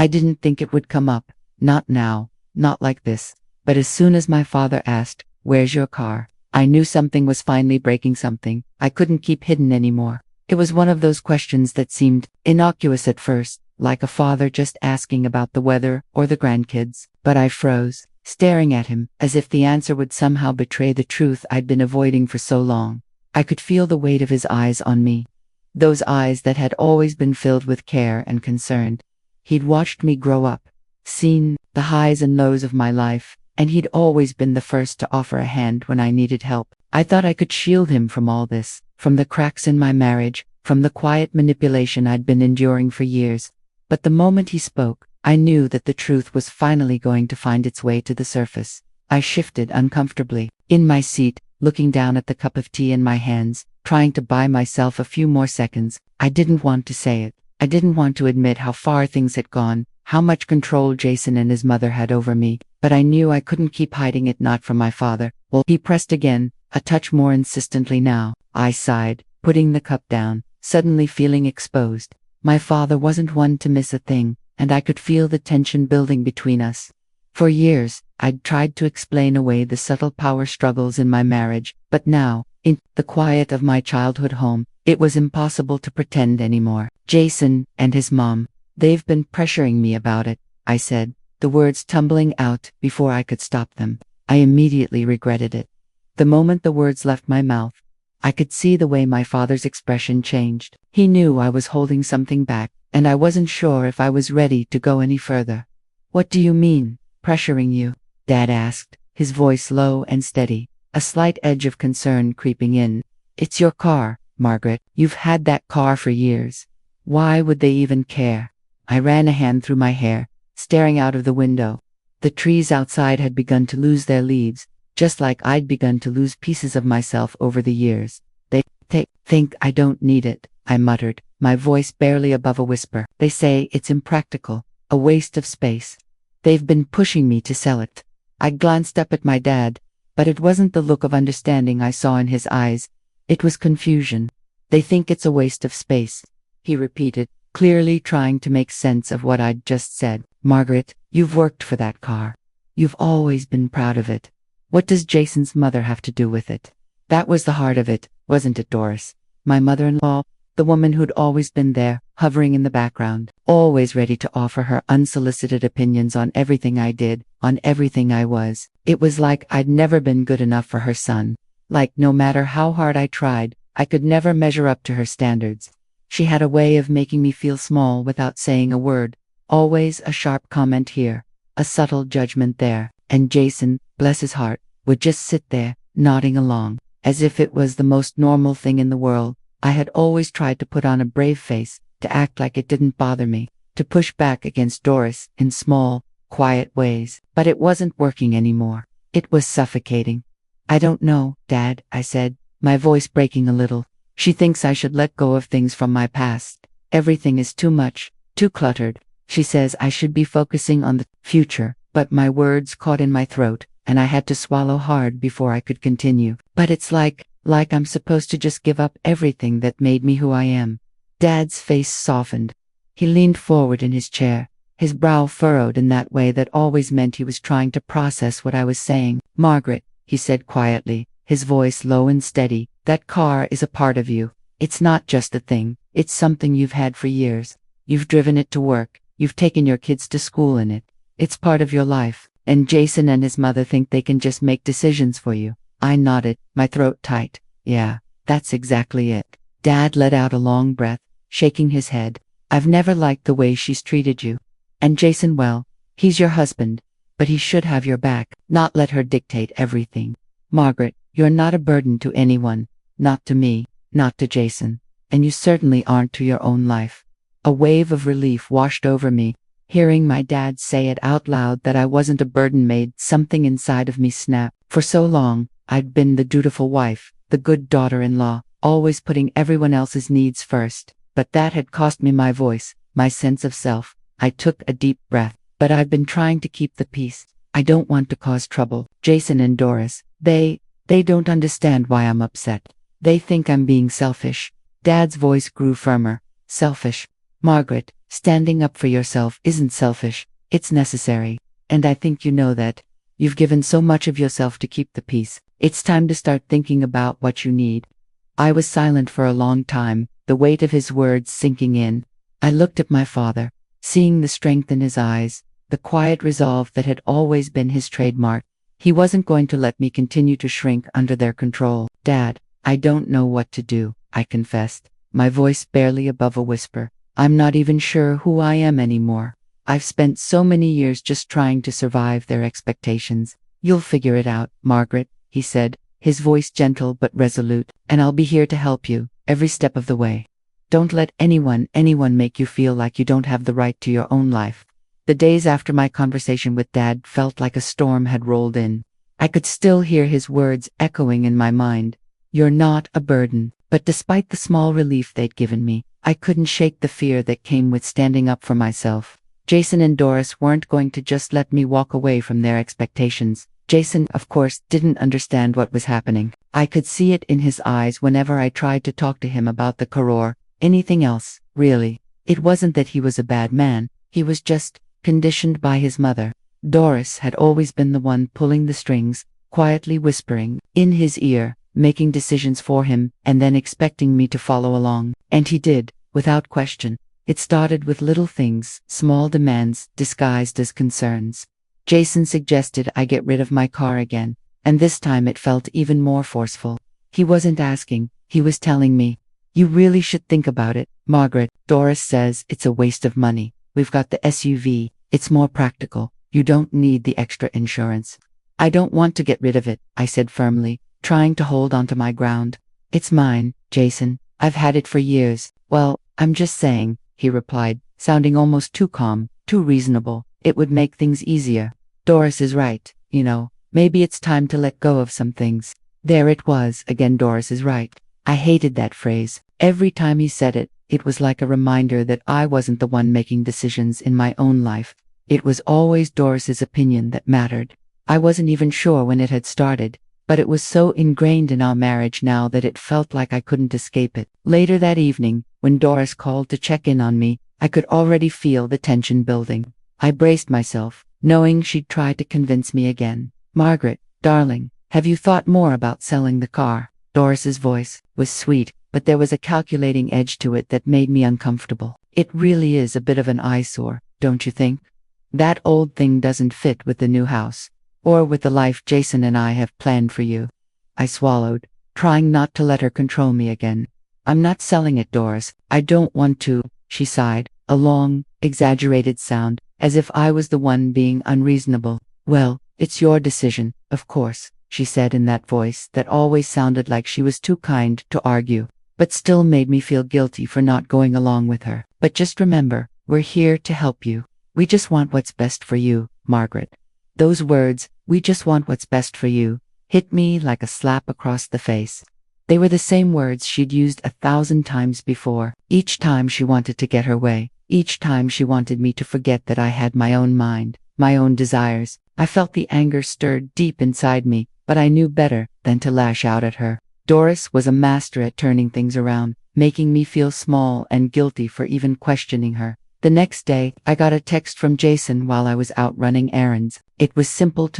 I didn't think it would come up. Not now, not like this. But as soon as my father asked, "Where's your car?" I knew something was finally breaking something. I couldn't keep hidden anymore. It was one of those questions that seemed innocuous at first, like a father just asking about the weather or the grandkids. But I froze, staring at him, as if the answer would somehow betray the truth I'd been avoiding for so long. I could feel the weight of his eyes on me. Those eyes that had always been filled with care and concern. He'd watched me grow up, seen the highs and lows of my life, and he'd always been the first to offer a hand when I needed help. I thought I could shield him from all this, from the cracks in my marriage, from the quiet manipulation I'd been enduring for years. But the moment he spoke, I knew that the truth was finally going to find its way to the surface. I shifted uncomfortably, in my seat, looking down at the cup of tea in my hands, trying to buy myself a few more seconds. I didn't want to say it. I didn't want to admit how far things had gone, how much control Jason and his mother had over me, but I knew I couldn't keep hiding it, not from my father. Well, he pressed again, a touch more insistently now. I sighed, putting the cup down, suddenly feeling exposed. My father wasn't one to miss a thing, and I could feel the tension building between us. For years, I'd tried to explain away the subtle power struggles in my marriage, but now, in the quiet of my childhood home, it was impossible to pretend anymore. Jason and his mom, they've been pressuring me about it, I said, the words tumbling out before I could stop them. I immediately regretted it. The moment the words left my mouth, I could see the way my father's expression changed. He knew I was holding something back, and I wasn't sure if I was ready to go any further. "What do you mean, pressuring you?" Dad asked, his voice low and steady, a slight edge of concern creeping in. "It's your car, Margaret. You've had that car for years. Why would they even care?" I ran a hand through my hair, staring out of the window. The trees outside had begun to lose their leaves, just like I'd begun to lose pieces of myself over the years. They think I don't need it," I muttered, my voice barely above a whisper. "They say it's impractical, a waste of space. They've been pushing me to sell it." I glanced up at my dad, but it wasn't the look of understanding I saw in his eyes. It was confusion. "They think it's a waste of space," he repeated, clearly trying to make sense of what I'd just said. "Margaret, you've worked for that car. You've always been proud of it. What does Jason's mother have to do with it?" That was the heart of it, wasn't it, Doris? My mother-in-law, the woman who'd always been there, hovering in the background, always ready to offer her unsolicited opinions on everything I did, on everything I was. It was like I'd never been good enough for her son. Like no matter how hard I tried, I could never measure up to her standards. She had a way of making me feel small without saying a word. Always a sharp comment here, a subtle judgment there, and Jason, bless his heart, would just sit there, nodding along, as if it was the most normal thing in the world. I had always tried to put on a brave face, to act like it didn't bother me, to push back against Doris in small, quiet ways, but it wasn't working anymore. It was suffocating. "I don't know, Dad," I said, my voice breaking a little. "She thinks I should let go of things from my past. Everything is too much, too cluttered. She says I should be focusing on the future," but my words caught in my throat, and I had to swallow hard before I could continue. "But it's like I'm supposed to just give up everything that made me who I am." Dad's face softened. He leaned forward in his chair, his brow furrowed in that way that always meant he was trying to process what I was saying. "Margaret," he said quietly, his voice low and steady, "that car is a part of you. It's not just a thing, it's something you've had for years. You've driven it to work, you've taken your kids to school in it. It's part of your life, and Jason and his mother think they can just make decisions for you." I nodded, my throat tight. "Yeah, that's exactly it." Dad let out a long breath, shaking his head. "I've never liked the way she's treated you. And Jason, well, he's your husband, but he should have your back, not let her dictate everything. Margaret, you're not a burden to anyone, not to me, not to Jason, and you certainly aren't to your own life." A wave of relief washed over me. Hearing my dad say it out loud that I wasn't a burden made something inside of me snap. For so long, I'd been the dutiful wife, the good daughter-in-law, always putting everyone else's needs first, but that had cost me my voice, my sense of self. I took a deep breath. "But I've been trying to keep the peace. I don't want to cause trouble. Jason and Doris, they don't understand why I'm upset. They think I'm being selfish." Dad's voice grew firmer. "Selfish? Margaret, Standing up for yourself isn't selfish, it's necessary. And I think you know that. You've given so much of yourself to keep the peace. It's time to start thinking about what you need. I was silent for a long time, the weight of his words sinking in. I looked at my father, seeing the strength in his eyes, the quiet resolve that had always been his trademark. He wasn't going to let me continue to shrink under their control. Dad, I don't know what to do, I confessed, my voice barely above a whisper. I'm not even sure who I am anymore. I've spent so many years just trying to survive their expectations. You'll figure it out, Margaret, he said, his voice gentle but resolute, and I'll be here to help you, every step of the way. Don't let anyone make you feel like you don't have the right to your own life. The days after my conversation with Dad felt like a storm had rolled in. I could still hear his words echoing in my mind. You're not a burden. But despite the small relief they'd given me, I couldn't shake the fear that came with standing up for myself. Jason and Doris weren't going to just let me walk away from their expectations. Jason, of course, didn't understand what was happening. I could see it in his eyes whenever I tried to talk to him about the Karor, anything else, really. It wasn't that he was a bad man, he was just conditioned by his mother. Doris had always been the one pulling the strings, quietly whispering in his ear, making decisions for him, and then expecting me to follow along. And he did, without question. It started with little things, small demands, disguised as concerns. Jason suggested I get rid of my car again, and this time it felt even more forceful. He wasn't asking, he was telling me, you really should think about it, Margaret. Doris says it's a waste of money. We've got the SUV, it's more practical. You don't need the extra insurance. I don't want to get rid of it, I said firmly, trying to hold onto my ground. It's mine, Jason. I've had it for years. Well, I'm just saying, he replied, sounding almost too calm, too reasonable. It would make things easier. Doris is right, you know. Maybe it's time to let go of some things. There it was, again, Doris is right. I hated that phrase. Every time he said it, it was like a reminder that I wasn't the one making decisions in my own life. It was always Doris's opinion that mattered. I wasn't even sure when it had started, but it was so ingrained in our marriage now that it felt like I couldn't escape it. Later that evening, when Doris called to check in on me, I could already feel the tension building. I braced myself, knowing she'd try to convince me again. Margaret, darling, have you thought more about selling the car? Doris's voice was sweet, but there was a calculating edge to it that made me uncomfortable. It really is a bit of an eyesore, don't you think? That old thing doesn't fit with the new house, or with the life Jason and I have planned for you. I swallowed, trying not to let her control me again. I'm not selling it, Doris. I don't want to, she sighed, a long, exaggerated sound, as if I was the one being unreasonable. Well, it's your decision, of course, she said in that voice that always sounded like she was too kind to argue, but still made me feel guilty for not going along with her. But just remember, we're here to help you. We just want what's best for you, Margaret. Those words, we just want what's best for you, hit me like a slap across the face. They were the same words she'd used 1,000 times before, each time she wanted to get her way, each time she wanted me to forget that I had my own mind, my own desires. I felt the anger stirred deep inside me, but I knew better than to lash out at her. Doris was a master at turning things around, making me feel small and guilty for even questioning her. The next day, I got a text from Jason while I was out running errands. It was simple,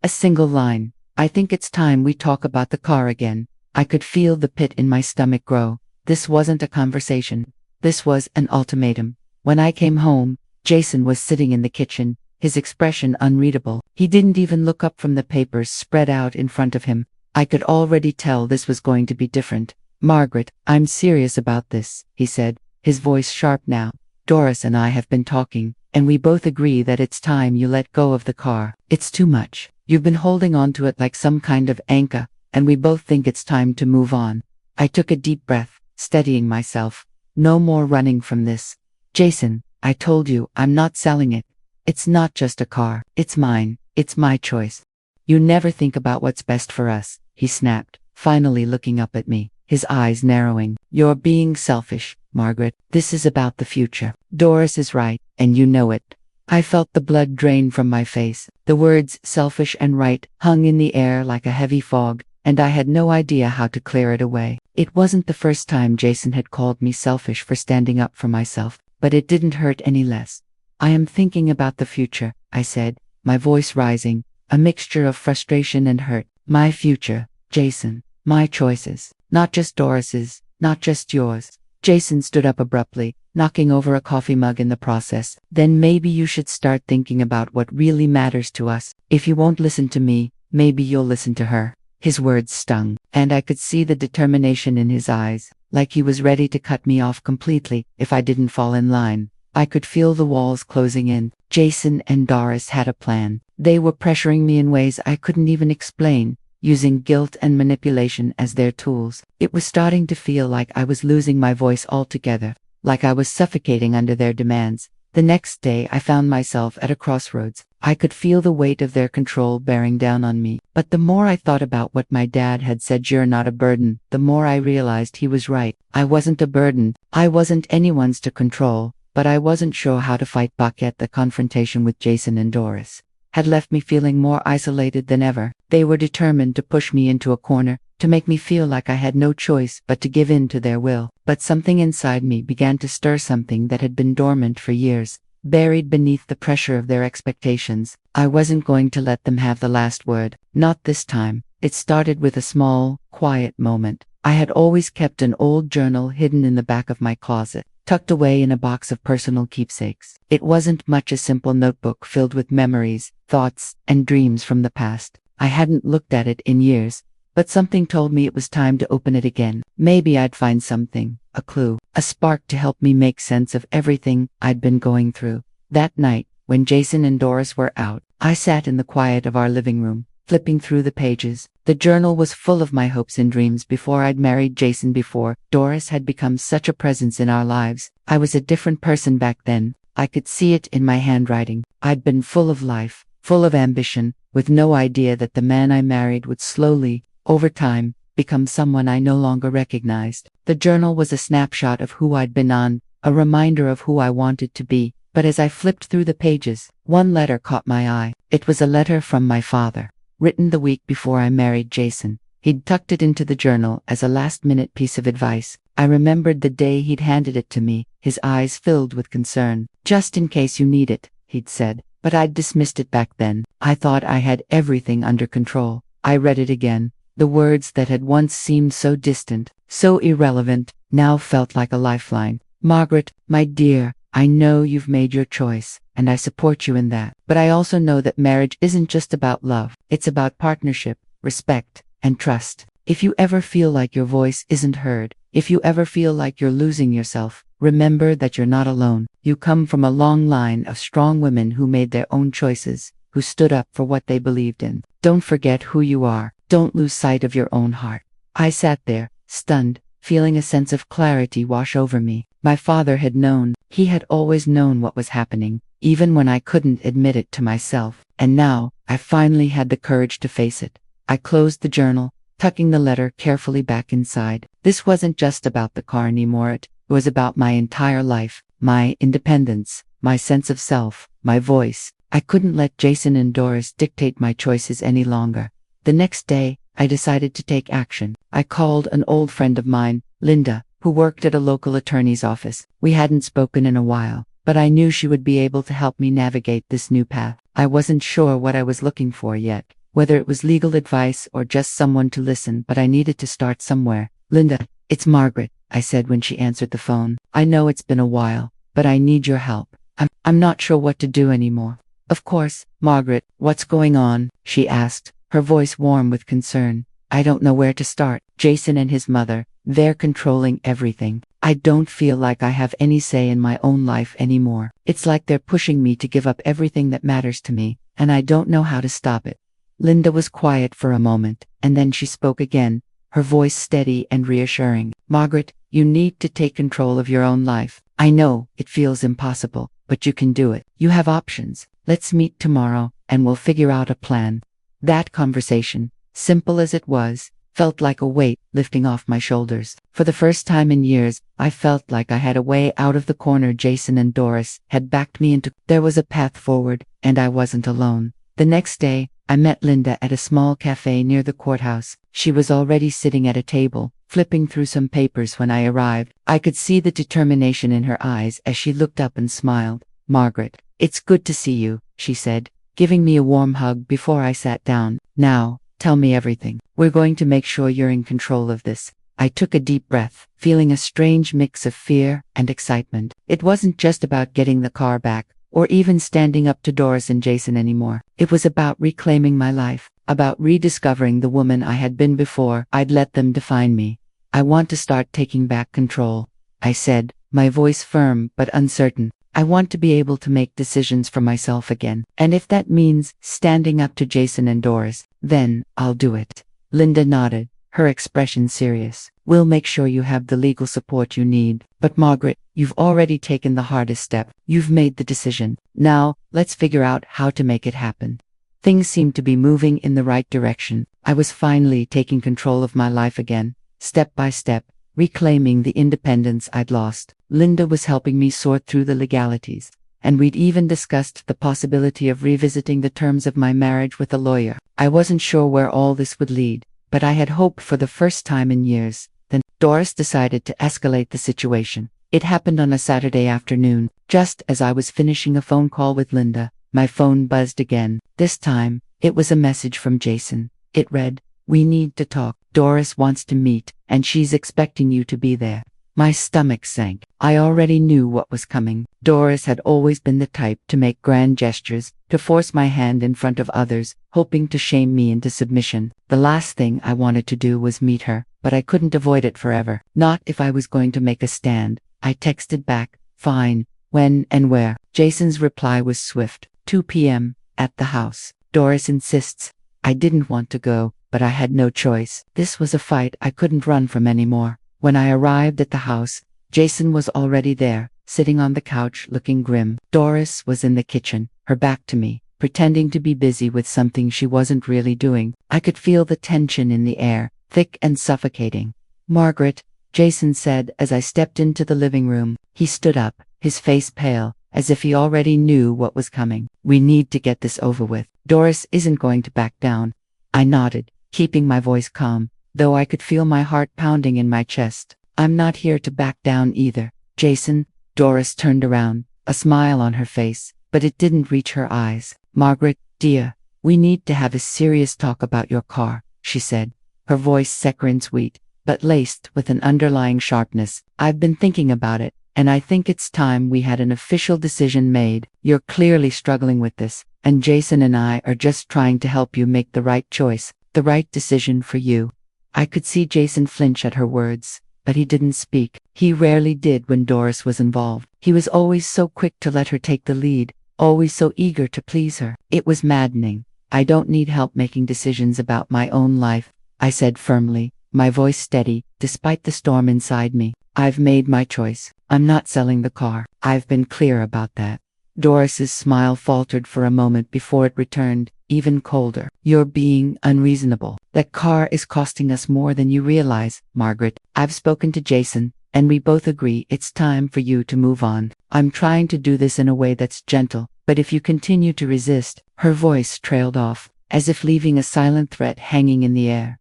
a single line. I think it's time we talk about the car again. I could feel the pit in my stomach grow. This wasn't a conversation. This was an ultimatum. When I came home, Jason was sitting in the kitchen, his expression unreadable. He didn't even look up from the papers spread out in front of him. I could already tell this was going to be different. Margaret, I'm serious about this, he said, his voice sharp now. Doris and I have been talking, and we both agree that it's time you let go of the car. It's too much. You've been holding on to it like some kind of anchor, and we both think it's time to move on. I took a deep breath, steadying myself. No more running from this. Jason, I told you, I'm not selling it. It's not just a car. It's mine. It's my choice. You never think about what's best for us, he snapped, finally looking up at me, his eyes narrowing. You're being selfish, Margaret. This is about the future. Doris is right, and you know it. I felt the blood drain from my face. The words selfish and right hung in the air like a heavy fog, and I had no idea how to clear it away. It wasn't the first time Jason had called me selfish for standing up for myself. but it didn't hurt any less. I am thinking about the future, I said, my voice rising, a mixture of frustration and hurt. My future, Jason. My choices. Not just Doris's, not just yours. Jason stood up abruptly, knocking over a coffee mug in the process. Then maybe you should start thinking about what really matters to us. If you won't listen to me, maybe you'll listen to her. His words stung, and I could see the determination in his eyes, like he was ready to cut me off completely if I didn't fall in line. I could feel the walls closing in. Jason and Doris had a plan. They were pressuring me in ways I couldn't even explain, using guilt and manipulation as their tools. It was starting to feel like I was losing my voice altogether, like I was suffocating under their demands. The next day I found myself at a crossroads. I could feel the weight of their control bearing down on me. But the more I thought about what my dad had said, "You're not a burden," the more I realized he was right. I wasn't a burden. I wasn't anyone's to control, but I wasn't sure how to fight back. At the confrontation with Jason and Doris had left me feeling more isolated than ever. They were determined to push me into a corner, to make me feel like I had no choice but to give in to their will. But something inside me began to stir, something that had been dormant for years, buried beneath the pressure of their expectations. I wasn't going to let them have the last word. Not this time. It started with a small, quiet moment. I had always kept an old journal hidden in the back of my closet, tucked away in a box of personal keepsakes. It wasn't much, a simple notebook filled with memories, thoughts, and dreams from the past. I hadn't looked at it in years, but something told me it was time to open it again. Maybe I'd find something, a clue, a spark to help me make sense of everything I'd been going through. That night, when Jason and Doris were out, I sat in the quiet of our living room, flipping through the pages. The journal was full of my hopes and dreams before I'd married Jason. Before Doris had become such a presence in our lives. I was a different person back then. I could see it in my handwriting. I'd been full of life, full of ambition, with no idea that the man I married would slowly, over time, become someone I no longer recognized. The journal was a snapshot of who I'd been on, a reminder of who I wanted to be. But as I flipped through the pages, one letter caught my eye. It was a letter from my father, written the week before I married Jason. He'd tucked it into the journal as a last-minute piece of advice. I remembered the day he'd handed it to me, his eyes filled with concern. "Just in case you need it," he'd said. But I'd dismissed it back then. I thought I had everything under control. I read it again. The words that had once seemed so distant, so irrelevant, now felt like a lifeline. "Margaret, my dear, I know you've made your choice, and I support you in that. But I also know that marriage isn't just about love. It's about partnership, respect, and trust. If you ever feel like your voice isn't heard, if you ever feel like you're losing yourself, remember that you're not alone. You come from a long line of strong women who made their own choices, who stood up for what they believed in. Don't forget who you are. Don't lose sight of your own heart." I sat there, stunned, feeling a sense of clarity wash over me. My father had known. He had always known what was happening, even when I couldn't admit it to myself. And now, I finally had the courage to face it. I closed the journal, tucking the letter carefully back inside. This wasn't just about the car anymore. It was about my entire life, my independence, my sense of self, my voice. I couldn't let Jason and Doris dictate my choices any longer. The next day, I decided to take action. I called an old friend of mine, Linda, who worked at a local attorney's office. We hadn't spoken in a while, but I knew she would be able to help me navigate this new path. I wasn't sure what I was looking for yet, whether it was legal advice or just someone to listen, but I needed to start somewhere. "Linda, it's Margaret," I said when she answered the phone. "I know it's been a while, but I need your help. I'm not sure what to do anymore." "Of course, Margaret, what's going on?" she asked, her voice warm with concern. "I don't know where to start. Jason and his mother, they're controlling everything. I don't feel like I have any say in my own life anymore. It's like they're pushing me to give up everything that matters to me, and I don't know how to stop it." Linda was quiet for a moment, and then she spoke again, her voice steady and reassuring. "Margaret, you need to take control of your own life. I know it feels impossible, but you can do it. You have options. Let's meet tomorrow, and we'll figure out a plan." That conversation, simple as it was, felt like a weight lifting off my shoulders. For the first time in years, I felt like I had a way out of the corner Jason and Doris had backed me into. There was a path forward, and I wasn't alone. The next day, I met Linda at a small cafe near the courthouse. She was already sitting at a table, flipping through some papers when I arrived. I could see the determination in her eyes as she looked up and smiled. "Margaret, it's good to see you," she said, giving me a warm hug before I sat down. "Now, tell me everything. We're going to make sure you're in control of this." I took a deep breath, feeling a strange mix of fear and excitement. It wasn't just about getting the car back, or even standing up to Doris and Jason anymore. It was about reclaiming my life, about rediscovering the woman I had been before I'd let them define me. "I want to start taking back control," I said, my voice firm but uncertain. "I want to be able to make decisions for myself again. And if that means standing up to Jason and Doris, then I'll do it." Linda nodded, her expression serious. "We'll make sure you have the legal support you need. But Margaret, you've already taken the hardest step. You've made the decision. Now, let's figure out how to make it happen." Things seemed to be moving in the right direction. I was finally taking control of my life again, step by step, reclaiming the independence I'd lost. Linda was helping me sort through the legalities, and we'd even discussed the possibility of revisiting the terms of my marriage with a lawyer. I wasn't sure where all this would lead, but I had hope for the first time in years. Then Doris decided to escalate the situation. It happened on a Saturday afternoon. Just as I was finishing a phone call with Linda, my phone buzzed again. This time, it was a message from Jason. It read, "We need to talk. Doris wants to meet, and she's expecting you to be there." My stomach sank. I already knew what was coming. Doris had always been the type to make grand gestures, to force my hand in front of others, hoping to shame me into submission. The last thing I wanted to do was meet her, but I couldn't avoid it forever. Not if I was going to make a stand. I texted back, "Fine. When and where?" Jason's reply was swift. 2 p.m. at the house. "Doris insists." I didn't want to go, but I had no choice. This was a fight I couldn't run from anymore. When I arrived at the house, Jason was already there, sitting on the couch looking grim. Doris was in the kitchen, her back to me, pretending to be busy with something she wasn't really doing. I could feel the tension in the air, thick and suffocating. "Margaret," Jason said as I stepped into the living room. He stood up, his face pale, as if he already knew what was coming. "We need to get this over with. Doris isn't going to back down." I nodded, keeping my voice calm, though I could feel my heart pounding in my chest. "I'm not here to back down either, Jason." Doris turned around, a smile on her face, but it didn't reach her eyes. "Margaret, dear, we need to have a serious talk about your car," she said, her voice saccharine sweet, but laced with an underlying sharpness. "I've been thinking about it, and I think it's time we had an official decision made. You're clearly struggling with this, and Jason and I are just trying to help you make the right choice, the right decision for you." I could see Jason flinch at her words, but he didn't speak. He rarely did when Doris was involved. He was always so quick to let her take the lead, always so eager to please her. It was maddening. "I don't need help making decisions about my own life," I said firmly, my voice steady, despite the storm inside me. "I've made my choice. I'm not selling the car. I've been clear about that." Doris's smile faltered for a moment before it returned, even colder. "You're being unreasonable. That car is costing us more than you realize, Margaret. I've spoken to Jason, and we both agree it's time for you to move on. I'm trying to do this in a way that's gentle, but if you continue to resist..." Her voice trailed off, as if leaving a silent threat hanging in the air.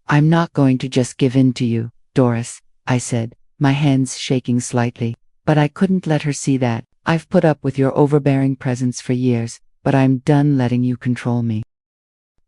"I'm not going to just give in to you, Doris," I said, my hands shaking slightly. But I couldn't let her see that. "I've put up with your overbearing presence for years, but I'm done letting you control me."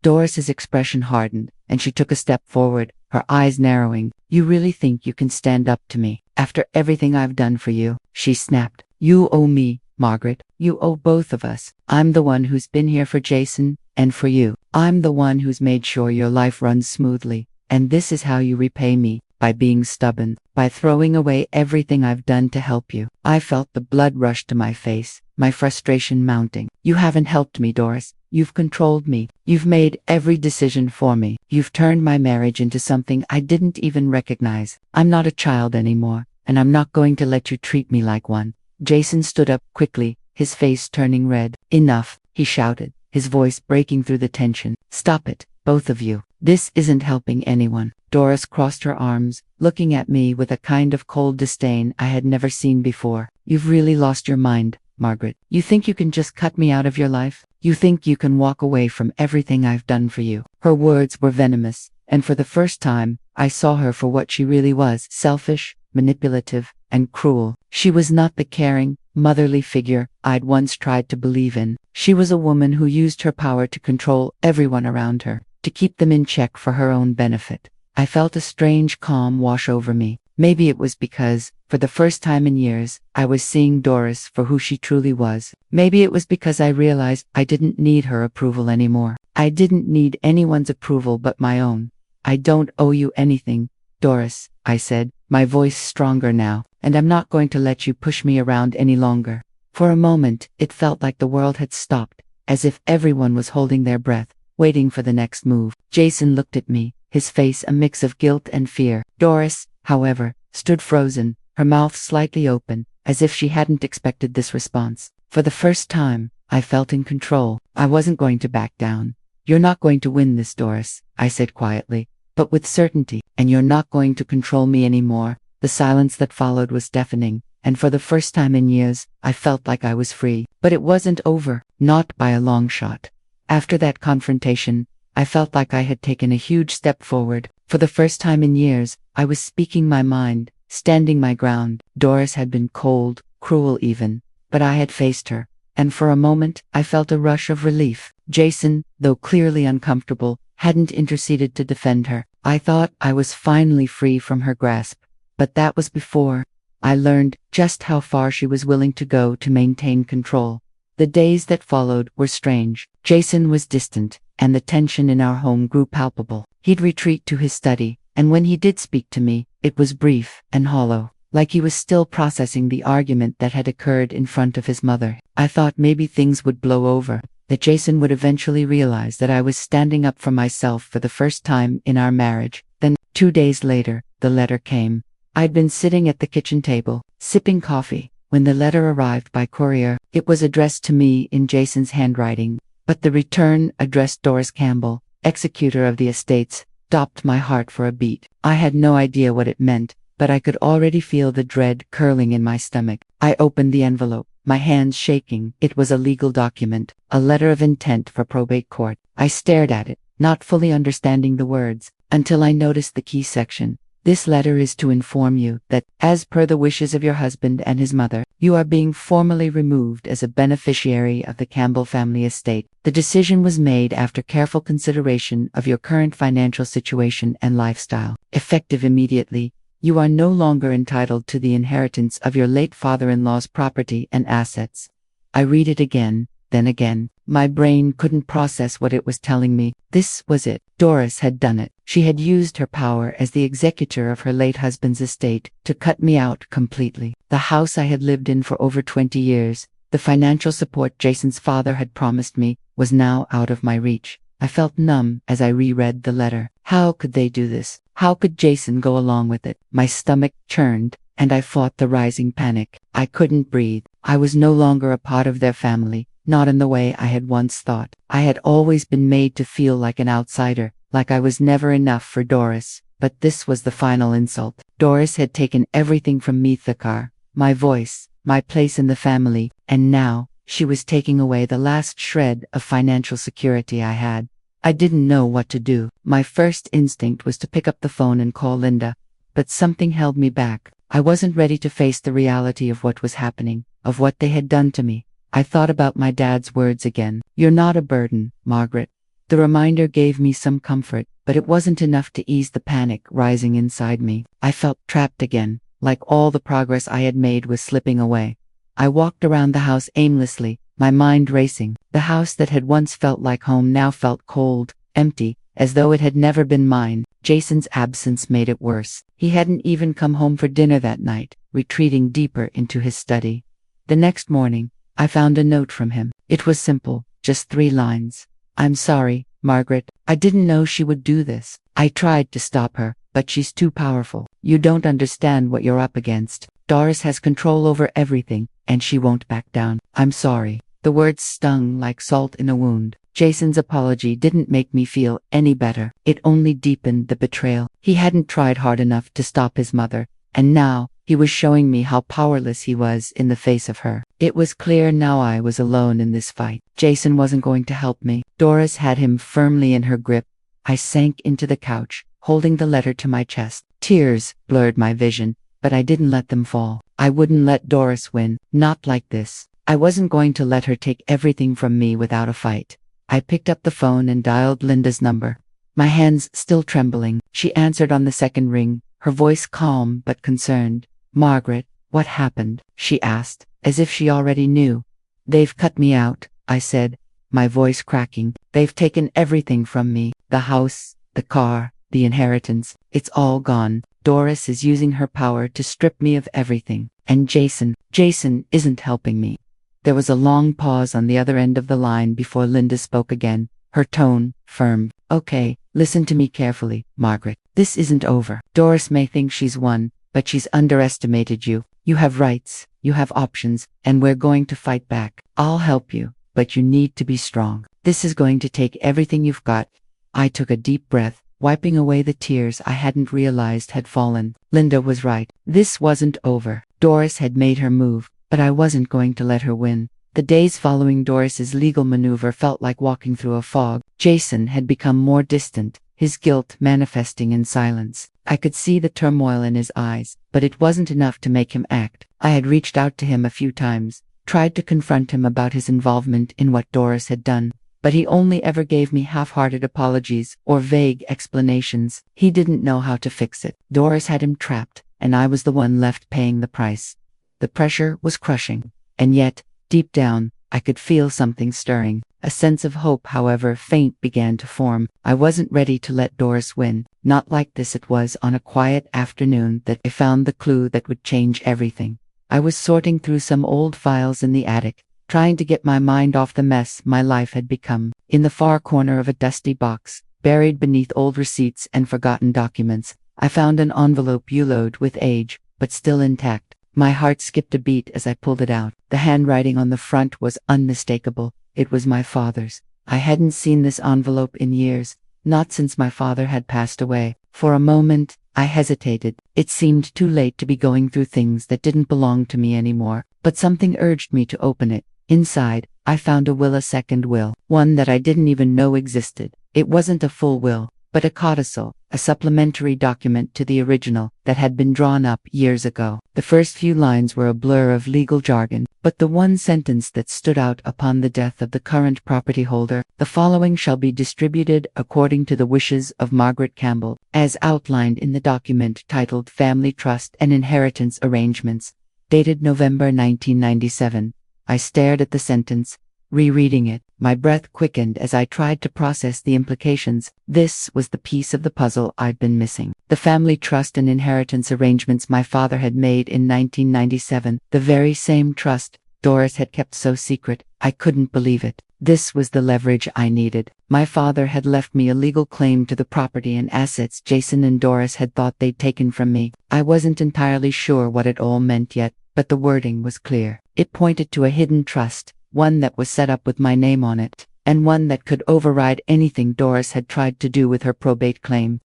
Doris's expression hardened, and she took a step forward, her eyes narrowing. "You really think you can stand up to me, after everything I've done for you?" she snapped. "You owe me, Margaret. You owe both of us. I'm the one who's been here for Jason, and for you. I'm the one who's made sure your life runs smoothly, and this is how you repay me, by being stubborn, by throwing away everything I've done to help you." I felt the blood rush to my face, my frustration mounting. "You haven't helped me, Doris. You've controlled me. You've made every decision for me. You've turned my marriage into something I didn't even recognize. I'm not a child anymore, and I'm not going to let you treat me like one." Jason stood up quickly, his face turning red. "Enough," he shouted, his voice breaking through the tension. "Stop it, both of you. This isn't helping anyone." Doris crossed her arms, looking at me with a kind of cold disdain I had never seen before. "You've really lost your mind, Margaret. You think you can just cut me out of your life? You think you can walk away from everything I've done for you?" Her words were venomous, and for the first time, I saw her for what she really was: selfish, manipulative, and cruel. She was not the caring, motherly figure I'd once tried to believe in. She was a woman who used her power to control everyone around her, to keep them in check for her own benefit. I felt a strange calm wash over me. Maybe it was because, for the first time in years, I was seeing Doris for who she truly was. Maybe it was because I realized I didn't need her approval anymore. I didn't need anyone's approval but my own. "I don't owe you anything, Doris," I said, my voice stronger now, "and I'm not going to let you push me around any longer." For a moment, it felt like the world had stopped, as if everyone was holding their breath, waiting for the next move. Jason looked at me, his face a mix of guilt and fear. Doris, however, stood frozen, her mouth slightly open, as if she hadn't expected this response. For the first time, I felt in control. I wasn't going to back down. "You're not going to win this, Doris," I said quietly, but with certainty, "and you're not going to control me anymore." The silence that followed was deafening, and for the first time in years, I felt like I was free. But it wasn't over, not by a long shot. After that confrontation, I felt like I had taken a huge step forward. For the first time in years, I was speaking my mind, standing my ground. Doris had been cold, cruel even, but I had faced her, and for a moment, I felt a rush of relief. Jason, though clearly uncomfortable, hadn't interceded to defend her. I thought I was finally free from her grasp, but that was before I learned just how far she was willing to go to maintain control. The days that followed were strange. Jason was distant, and the tension in our home grew palpable. He'd retreat to his study, and when he did speak to me, it was brief and hollow, like he was still processing the argument that had occurred in front of his mother. I thought maybe things would blow over, that Jason would eventually realize that I was standing up for myself for the first time in our marriage. Then, 2 days later, the letter came. I'd been sitting at the kitchen table, sipping coffee, when the letter arrived by courier. It was addressed to me in Jason's handwriting, but the return, addressed Doris Campbell, executor of the estates, stopped my heart for a beat. I had no idea what it meant, but I could already feel the dread curling in my stomach. I opened the envelope, my hands shaking. It was a legal document, a letter of intent for probate court. I stared at it, not fully understanding the words, until I noticed the key section. "This letter is to inform you that, as per the wishes of your husband and his mother, you are being formally removed as a beneficiary of the Campbell family estate. The decision was made after careful consideration of your current financial situation and lifestyle. Effective immediately, you are no longer entitled to the inheritance of your late father-in-law's property and assets." I read it again, then again. My brain couldn't process what it was telling me. This was it. Doris had done it. She had used her power as the executor of her late husband's estate to cut me out completely. The house I had lived in for over 20 years, the financial support Jason's father had promised me, was now out of my reach. I felt numb as I reread the letter. How could they do this? How could Jason go along with it? My stomach churned, and I fought the rising panic. I couldn't breathe. I was no longer a part of their family. Not in the way I had once thought. I had always been made to feel like an outsider, like I was never enough for Doris. But this was the final insult. Doris had taken everything from me: Thakar, my voice, my place in the family, and now, she was taking away the last shred of financial security I had. I didn't know what to do. My first instinct was to pick up the phone and call Linda, but something held me back. I wasn't ready to face the reality of what was happening, of what they had done to me. I thought about my dad's words again. "You're not a burden, Margaret." The reminder gave me some comfort, but it wasn't enough to ease the panic rising inside me. I felt trapped again, like all the progress I had made was slipping away. I walked around the house aimlessly, my mind racing. The house that had once felt like home now felt cold, empty, as though it had never been mine. Jason's absence made it worse. He hadn't even come home for dinner that night, retreating deeper into his study. The next morning, I found a note from him. It was simple, just 3 lines. "I'm sorry, Margaret. I didn't know she would do this. I tried to stop her, but she's too powerful. You don't understand what you're up against. Doris has control over everything, and she won't back down. I'm sorry." The words stung like salt in a wound. Jason's apology didn't make me feel any better. It only deepened the betrayal. He hadn't tried hard enough to stop his mother, and now, he was showing me how powerless he was in the face of her. It was clear now I was alone in this fight. Jason wasn't going to help me. Doris had him firmly in her grip. I sank into the couch, holding the letter to my chest. Tears blurred my vision, but I didn't let them fall. I wouldn't let Doris win, not like this. I wasn't going to let her take everything from me without a fight. I picked up the phone and dialed Linda's number. My hands still trembling, she answered on the second ring, her voice calm but concerned. "Margaret, what happened?" she asked, as if she already knew. "They've cut me out," I said, my voice cracking. "They've taken everything from me, the house, the car, the inheritance. It's all gone. Doris is using her power to strip me of everything. And Jason isn't helping me." There was a long pause on the other end of the line before Linda spoke again, her tone firm. "Okay, listen to me carefully, Margaret. This isn't over. Doris may think she's won, but she's underestimated you. You have rights, you have options, and we're going to fight back. I'll help you, but you need to be strong. This is going to take everything you've got." I took a deep breath, wiping away the tears I hadn't realized had fallen. Linda was right. This wasn't over. Doris had made her move, but I wasn't going to let her win. The days following Doris's legal maneuver felt like walking through a fog. Jason had become more distant, his guilt manifesting in silence. I could see the turmoil in his eyes, but it wasn't enough to make him act. I had reached out to him a few times, tried to confront him about his involvement in what Doris had done, but he only ever gave me half-hearted apologies or vague explanations. He didn't know how to fix it. Doris had him trapped, and I was the one left paying the price. The pressure was crushing, and yet, deep down, I could feel something stirring. A sense of hope, however faint, began to form. I wasn't ready to let Doris win. Not like this. It was on a quiet afternoon that I found the clue that would change everything. I was sorting through some old files in the attic, trying to get my mind off the mess my life had become. In the far corner of a dusty box, buried beneath old receipts and forgotten documents, I found an envelope yellowed with age, but still intact. My heart skipped a beat as I pulled it out. The handwriting on the front was unmistakable. It was my father's. I hadn't seen this envelope in years, not since my father had passed away. For a moment, I hesitated. It seemed too late to be going through things that didn't belong to me anymore, but something urged me to open it. Inside, I found a second will, one that I didn't even know existed. It wasn't a full will, but a codicil, a supplementary document to the original that had been drawn up years ago. The first few lines were a blur of legal jargon, but the one sentence that stood out: upon the death of the current property holder, the following shall be distributed according to the wishes of Margaret Campbell, as outlined in the document titled Family Trust and Inheritance Arrangements, dated November 1997. I stared at the sentence, rereading it. My breath quickened as I tried to process the implications. This was the piece of the puzzle I'd been missing. The family trust and inheritance arrangements my father had made in 1997, the very same trust Doris had kept so secret. I couldn't believe it. This was the leverage I needed. My father had left me a legal claim to the property and assets Jason and Doris had thought they'd taken from me. I wasn't entirely sure what it all meant yet, but the wording was clear. It pointed to a hidden trust, one that was set up with my name on it, and one that could override anything Doris had tried to do with her probate claim.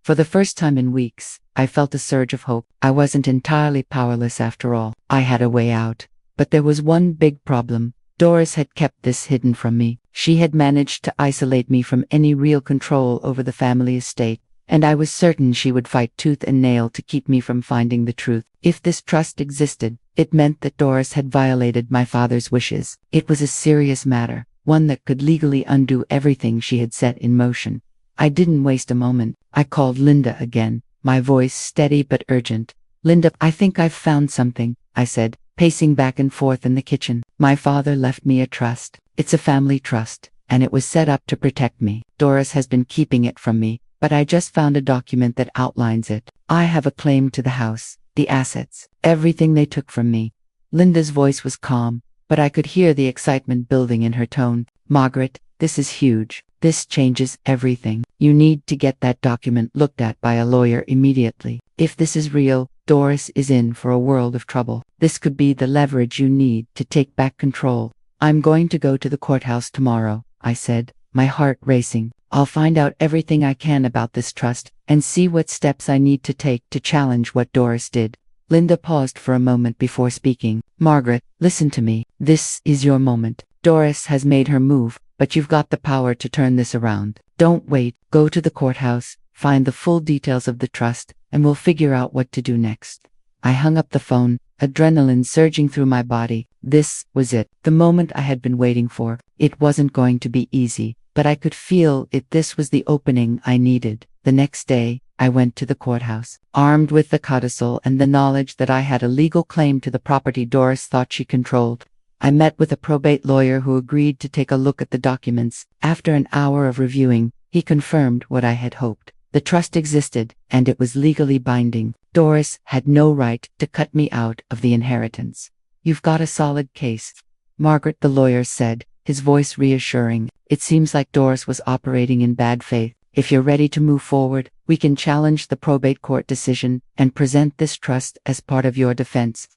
For the first time in weeks, I felt a surge of hope. I wasn't entirely powerless after all. I had a way out. But there was one big problem. Doris had kept this hidden from me. She had managed to isolate me from any real control over the family estate, and I was certain she would fight tooth and nail to keep me from finding the truth. If this trust existed, it meant that Doris had violated my father's wishes. It was a serious matter, one that could legally undo everything she had set in motion. I didn't waste a moment. I called Linda again, my voice steady but urgent. "Linda, I think I've found something," I said, pacing back and forth in the kitchen. "My father left me a trust. It's a family trust, and it was set up to protect me. Doris has been keeping it from me, but I just found a document that outlines it. I have a claim to the house, the assets, everything they took from me." Linda's voice was calm, but I could hear the excitement building in her tone. "Margaret, this is huge. This changes everything. You need to get that document looked at by a lawyer immediately. If this is real, Doris is in for a world of trouble. This could be the leverage you need to take back control." "I'm going to go to the courthouse tomorrow," I said, my heart racing. "I'll find out everything I can about this trust and see what steps I need to take to challenge what Doris did." Linda paused for a moment before speaking. "Margaret, listen to me. This is your moment. Doris has made her move, but you've got the power to turn this around. Don't wait. Go to the courthouse, find the full details of the trust, and we'll figure out what to do next." I hung up the phone, adrenaline surging through my body. This was it, the moment I had been waiting for. It wasn't going to be easy, but I could feel it. This was the opening I needed. The next day, I went to the courthouse, armed with the codicil and the knowledge that I had a legal claim to the property Doris thought she controlled. I met with a probate lawyer who agreed to take a look at the documents. After an hour of reviewing, he confirmed what I had hoped. The trust existed, and it was legally binding. Doris had no right to cut me out of the inheritance. "You've got a solid case," Margaret, the lawyer, said, his voice reassuring. "It seems like Doris was operating in bad faith. If you're ready to move forward, we can challenge the probate court decision and present this trust as part of your defense."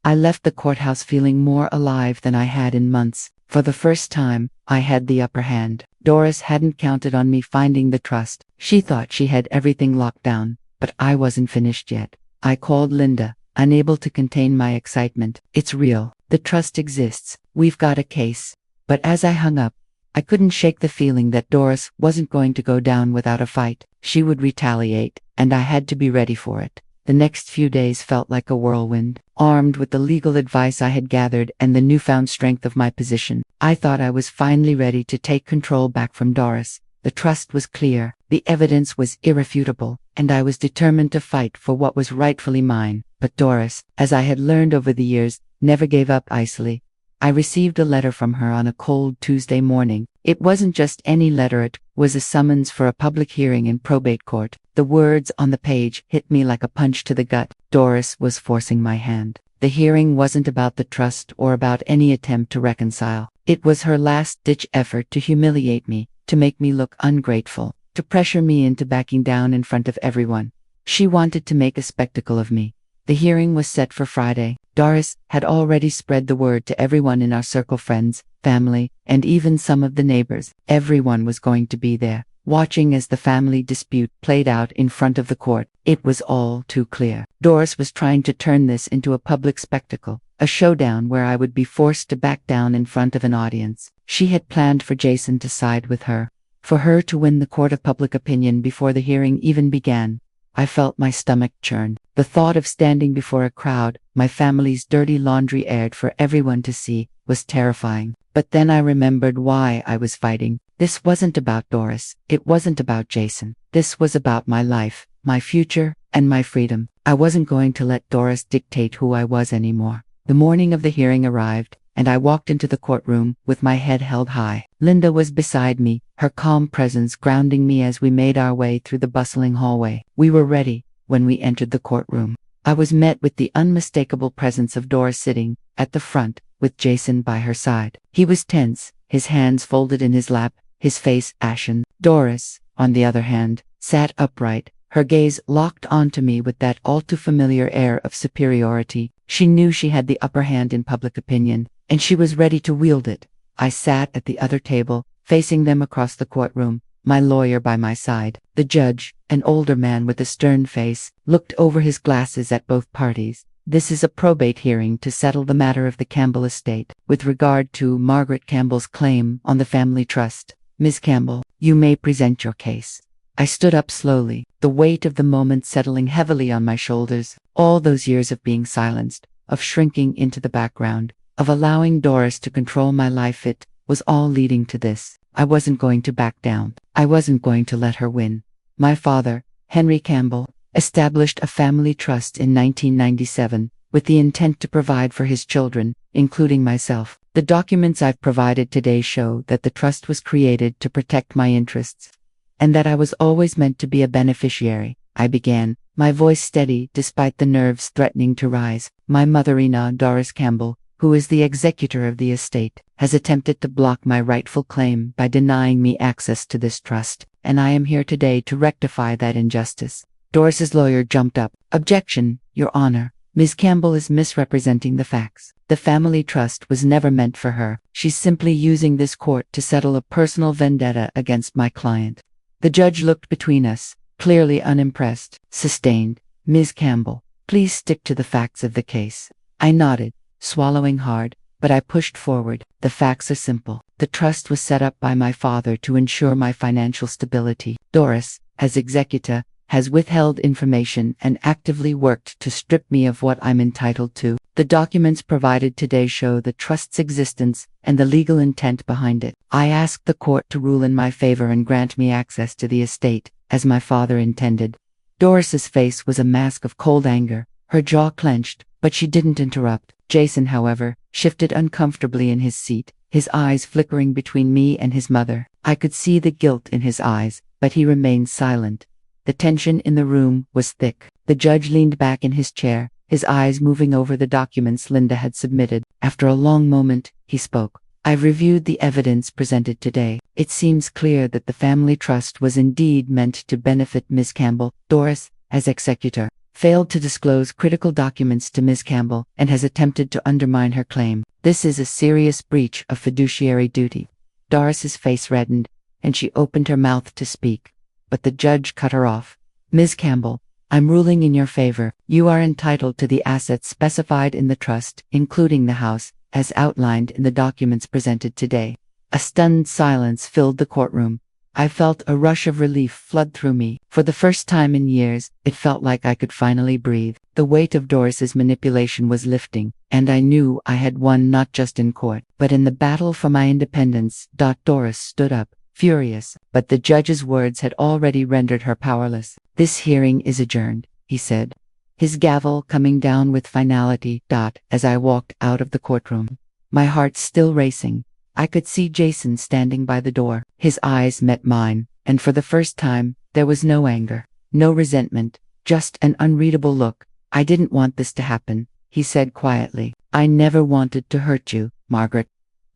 I left the courthouse feeling more alive than I had in months. For the first time, I had the upper hand. Doris hadn't counted on me finding the trust. She thought she had everything locked down, but I wasn't finished yet. I called Linda, unable to contain my excitement. "It's real. The trust exists. We've got a case." But as I hung up, I couldn't shake the feeling that Doris wasn't going to go down without a fight. She would retaliate, and I had to be ready for it. The next few days felt like a whirlwind. Armed with the legal advice I had gathered and the newfound strength of my position, I thought I was finally ready to take control back from Doris. The trust was clear, the evidence was irrefutable, and I was determined to fight for what was rightfully mine. But Doris, as I had learned over the years, never gave up easily. I received a letter from her on a cold Tuesday morning. It wasn't just any letter, it was a summons for a public hearing in probate court. The words on the page hit me like a punch to the gut. Doris was forcing my hand. The hearing wasn't about the trust or about any attempt to reconcile. It was her last-ditch effort to humiliate me, to make me look ungrateful, to pressure me into backing down in front of everyone. She wanted to make a spectacle of me. The hearing was set for Friday. Doris had already spread the word to everyone in our circle, friends, family, and even some of the neighbors. Everyone was going to be there, watching as the family dispute played out in front of the court. It was all too clear. Doris was trying to turn this into a public spectacle, a showdown where I would be forced to back down in front of an audience. She had planned for Jason to side with her, for her to win the court of public opinion before the hearing even began. I felt my stomach churn. The thought of standing before a crowd, my family's dirty laundry aired for everyone to see, was terrifying. But then I remembered why I was fighting. This wasn't about Doris. It wasn't about Jason. This was about my life, my future, and my freedom. I wasn't going to let Doris dictate who I was anymore. The morning of the hearing arrived, and I walked into the courtroom with my head held high. Linda was beside me, her calm presence grounding me as we made our way through the bustling hallway. We were ready. When we entered the courtroom, I was met with the unmistakable presence of Doris sitting at the front, with Jason by her side. He was tense, his hands folded in his lap, his face ashen. Doris, on the other hand, sat upright, her gaze locked onto me with that all-too-familiar air of superiority. She knew she had the upper hand in public opinion, and she was ready to wield it. I sat at the other table, facing them across the courtroom, my lawyer by my side. The judge, an older man with a stern face, looked over his glasses at both parties. "This is a probate hearing to settle the matter of the Campbell estate. With regard to Margaret Campbell's claim on the family trust, Ms. Campbell, you may present your case." I stood up slowly, the weight of the moment settling heavily on my shoulders. All those years of being silenced, of shrinking into the background, of allowing Doris to control my life, it was all leading to this. I wasn't going to back down. I wasn't going to let her win. My father, Henry Campbell, established a family trust in 1997 with the intent to provide for his children, including myself. The documents I've provided today show that the trust was created to protect my interests, and that I was always meant to be a beneficiary. I began, my voice steady despite the nerves threatening to rise. "My mother-in-law, Doris Campbell, who is the executor of the estate, has attempted to block my rightful claim by denying me access to this trust, and I am here today to rectify that injustice." Doris's lawyer jumped up. "Objection, Your Honor. Ms. Campbell is misrepresenting the facts. The family trust was never meant for her. She's simply using this court to settle a personal vendetta against my client." The judge looked between us, clearly unimpressed. Sustained. "Ms. Campbell, please stick to the facts of the case." I nodded, swallowing hard, but I pushed forward. "The facts are simple. The trust was set up by my father to ensure my financial stability. Doris, as executor, has withheld information and actively worked to strip me of what I'm entitled to. The documents provided today show the trust's existence and the legal intent behind it. I ask the court to rule in my favor and grant me access to the estate, as my father intended. Doris's face was a mask of cold anger, her jaw clenched, but she didn't interrupt. Jason, however, shifted uncomfortably in his seat, his eyes flickering between me and his mother. I could see the guilt in his eyes, but he remained silent. The tension in the room was thick. The judge leaned back in his chair, his eyes moving over the documents Linda had submitted. After a long moment, he spoke. I've reviewed the evidence presented today. It seems clear that the family trust was indeed meant to benefit Ms. Campbell. Doris, as executor, failed to disclose critical documents to Ms. Campbell and has attempted to undermine her claim. This is a serious breach of fiduciary duty. Doris's face reddened, and she opened her mouth to speak, but the judge cut her off. Ms. Campbell, I'm ruling in your favor. You are entitled to the assets specified in the trust, including the house, as outlined in the documents presented today. A stunned silence filled the courtroom. I felt a rush of relief flood through me. For the first time in years, it felt like I could finally breathe. The weight of Doris's manipulation was lifting, and I knew I had won not just in court, but in the battle for my independence. Doris stood up, furious, but the judge's words had already rendered her powerless. This hearing is adjourned, he said, his gavel coming down with finality. As I walked out of the courtroom, my heart still racing, I could see Jason standing by the door. His eyes met mine, and for the first time, there was no anger, no resentment, just an unreadable look. I didn't want this to happen, he said quietly. I never wanted to hurt you, Margaret.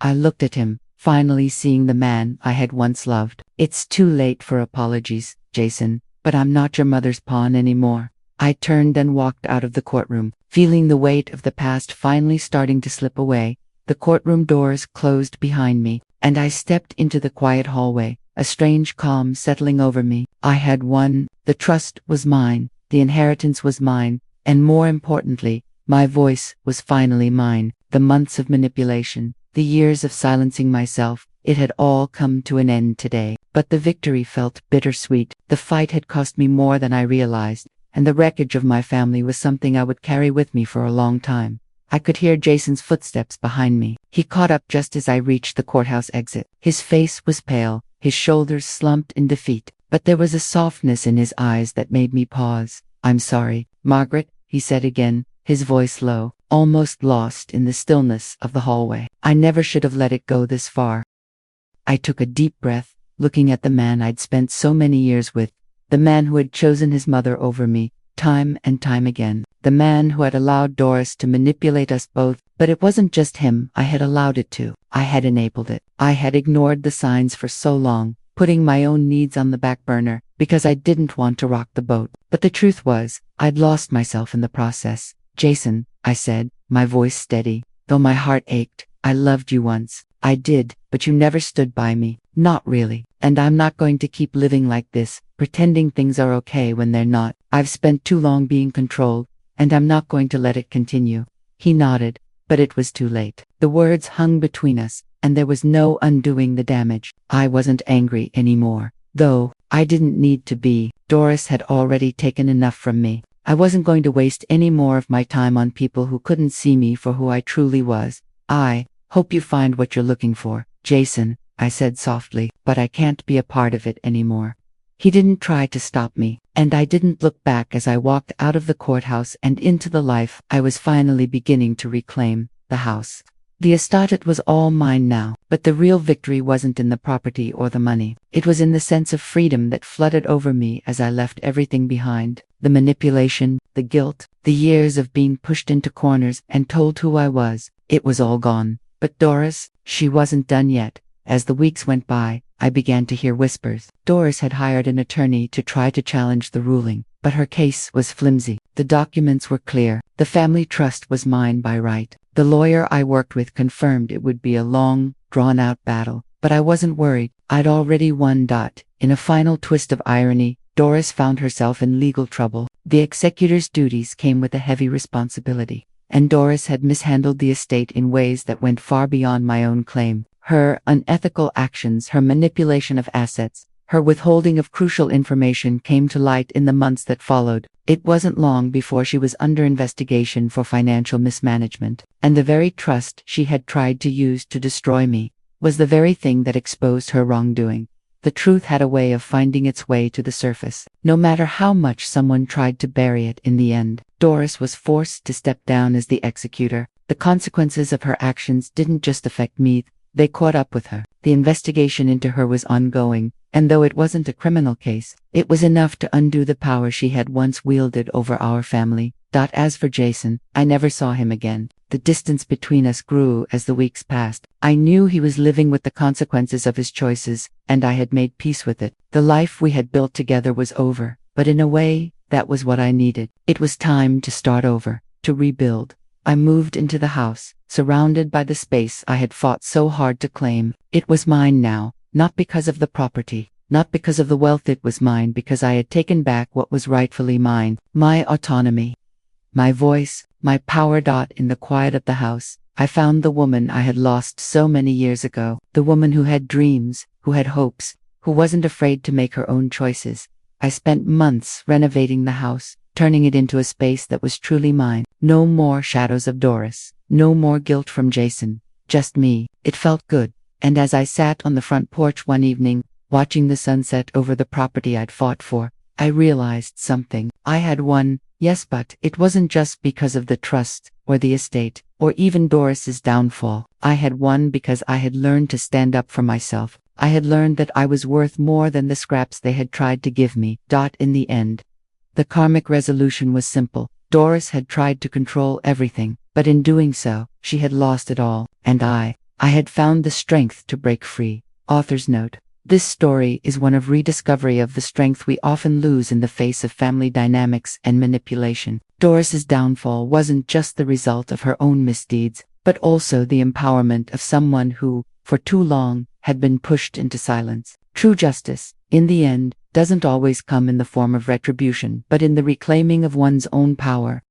I looked at him, finally seeing the man I had once loved. It's too late for apologies, Jason, but I'm not your mother's pawn anymore. I turned and walked out of the courtroom, feeling the weight of the past finally starting to slip away. The courtroom doors closed behind me, and I stepped into the quiet hallway, a strange calm settling over me. I had won. The trust was mine, the inheritance was mine, and more importantly, my voice was finally mine. The months of manipulation, the years of silencing myself, it had all come to an end today. But the victory felt bittersweet. The fight had cost me more than I realized, and the wreckage of my family was something I would carry with me for a long time. I could hear Jason's footsteps behind me. He caught up just as I reached the courthouse exit. His face was pale, his shoulders slumped in defeat, but there was a softness in his eyes that made me pause. I'm sorry, Margaret, he said again, his voice low, almost lost in the stillness of the hallway. I never should have let it go this far. I took a deep breath, looking at the man I'd spent so many years with, the man who had chosen his mother over me, time and time again. The man who had allowed Doris to manipulate us both. But it wasn't just him I had allowed it to. I had enabled it. I had ignored the signs for so long, putting my own needs on the back burner, because I didn't want to rock the boat. But the truth was, I'd lost myself in the process. Jason, I said, my voice steady, though my heart ached, I loved you once. I did, but you never stood by me. Not really. And I'm not going to keep living like this, pretending things are okay when they're not. I've spent too long being controlled, and I'm not going to let it continue. He nodded, but it was too late. The words hung between us, and there was no undoing the damage. I wasn't angry anymore, though I didn't need to be. Doris had already taken enough from me. I wasn't going to waste any more of my time on people who couldn't see me for who I truly was. I hope you find what you're looking for, Jason, I said softly, but I can't be a part of it anymore. He didn't try to stop me, and I didn't look back as I walked out of the courthouse and into the life I was finally beginning to reclaim, the house. The estate was all mine now, but the real victory wasn't in the property or the money. It was in the sense of freedom that flooded over me as I left everything behind. The manipulation, the guilt, the years of being pushed into corners and told who I was. It was all gone. But Doris, she wasn't done yet. As the weeks went by, I began to hear whispers. Doris had hired an attorney to try to challenge the ruling, but her case was flimsy. The documents were clear. The family trust was mine by right. The lawyer I worked with confirmed it would be a long, drawn-out battle, but I wasn't worried. I'd already won. In a final twist of irony, Doris found herself in legal trouble. The executor's duties came with a heavy responsibility, and Doris had mishandled the estate in ways that went far beyond my own claim. Her unethical actions, her manipulation of assets, Her withholding of crucial information came to light in the months that followed. It wasn't long before she was under investigation for financial mismanagement, and the very trust she had tried to use to destroy me was the very thing that exposed her wrongdoing. The truth had a way of finding its way to the surface, no matter how much someone tried to bury it. In the end, Doris was forced to step down as the executor. The consequences of her actions didn't just affect me, they caught up with her. The investigation into her was ongoing, and though it wasn't a criminal case, it was enough to undo the power she had once wielded over our family. As for Jason, I never saw him again. The distance between us grew as the weeks passed. I knew he was living with the consequences of his choices, and I had made peace with it. The life we had built together was over, but in a way, that was what I needed. It was time to start over, to rebuild. I moved into the house, surrounded by the space I had fought so hard to claim. It was mine now, not because of the property, not because of the wealth. It was mine because I had taken back what was rightfully mine, my autonomy, my voice, my power. In the quiet of the house, I found the woman I had lost so many years ago, the woman who had dreams, who had hopes, who wasn't afraid to make her own choices. I spent months renovating the house, turning it into a space that was truly mine. No more shadows of Doris, no more guilt from Jason, just me. It felt good, and as I sat on the front porch one evening, watching the sunset over the property I'd fought for, I realized something. I had won, yes, but it wasn't just because of the trust, or the estate, or even Doris's downfall. I had won because I had learned to stand up for myself. I had learned that I was worth more than the scraps they had tried to give me. In the end, the karmic resolution was simple. Doris had tried to control everything, but in doing so, she had lost it all, and I had found the strength to break free. Author's note: this story is one of rediscovery of the strength we often lose in the face of family dynamics and manipulation. Doris's downfall wasn't just the result of her own misdeeds, but also the empowerment of someone who, for too long, had been pushed into silence. True justice, in the end, doesn't always come in the form of retribution, but in the reclaiming of one's own power.